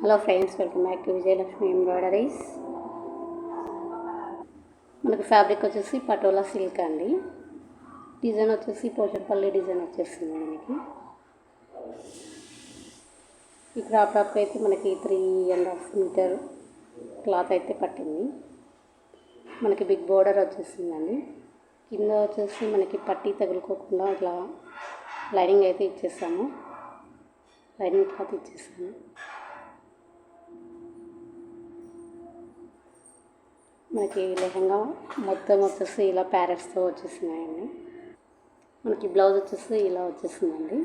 Hello friends, welcome back to Vijayalakshmi embroideries. మనకి fabric వచ్చేసి patola silk అండి. డిజైన్ వచ్చేసి పోచంపల్లి డిజైన్ వచ్చేస్తుంది మనకి. ఈ క్రాప్ టాప్ అయితే మనకి 3.5 మీటర్ క్లాత్ అయితే పట్టింది. మనకి బిగ్ బోర్డర్ వచ్చేసిందండి. కింద వచ్చేసి మనకి పట్టీ తగులుకోకుండా ఇట్లా లైనింగ్ అయితే ఇచ్చేసాము. Lining cloth ఇచ్చేసాము. మనకి లెహంగా మొత్తం వచ్చేసి ఇలా ప్యారెట్స్తో వచ్చేస్తున్నాయండి. మనకి బ్లౌజ్ వచ్చేసి ఇలా వచ్చేసిందండి.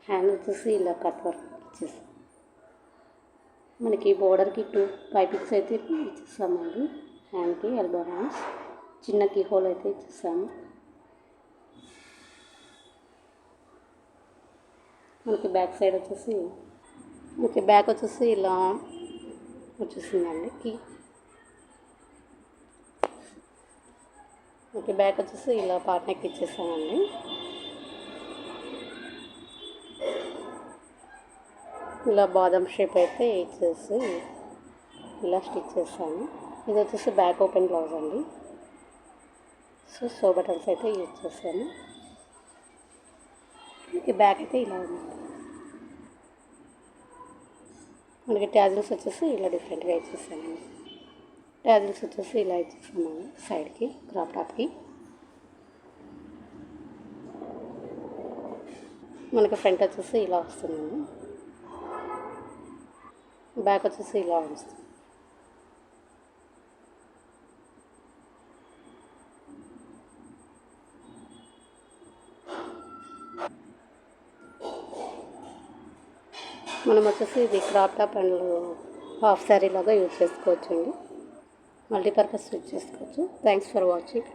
హ్యాండ్ వచ్చేసి ఇలా కట్ వర్క్ ఇచ్చేసాం. మనకి బోర్డర్కి 2 పైపింగ్స్ అయితే ఇచ్చేసామండి. హ్యాండ్కి ఎల్బో హ్యాండ్స్ చిన్న కీ హోల్ అయితే ఇచ్చేసాము. మనకి బ్యాక్ సైడ్ వచ్చేసి బ్యాక్ వచ్చేసి ఇలా వచ్చేసిందండి. బ్యాక్ వచ్చేసి ఇలా పార్ట్ నెక్ ఇచ్చేసామండి. ఇలా బాదం షేప్ అయితే ఇచ్చేసి ఇలా స్టిచ్ చేస్తాను. ఇది వచ్చేసి బ్యాక్ ఓపెన్ బ్లౌజ్ అండి. సో బటన్స్ అయితే యూజ్ చేస్తాను. బ్యాక్ అయితే ఇలా ఉంది. మనకి ట్యాజిల్స్ వచ్చేసి ఇలా డిఫరెంట్గా ఇచ్చేసానండి. ట్యాజిల్స్ వచ్చేసి ఇలా ఇచ్చేసామండి సైడ్కి క్రాప్ టాప్కి. మనకి ఫ్రంట్ వచ్చేసి ఇలా వస్తుందండి. బ్యాక్ వచ్చేసి ఇలా వస్తుంది. మనం వచ్చేసి ఇది crop top and half sari లాగా యూజ్ చేసుకోవచ్చు అండి. మల్టీపర్పస్ యూజ్ చేసుకోవచ్చు. Thanks for watching.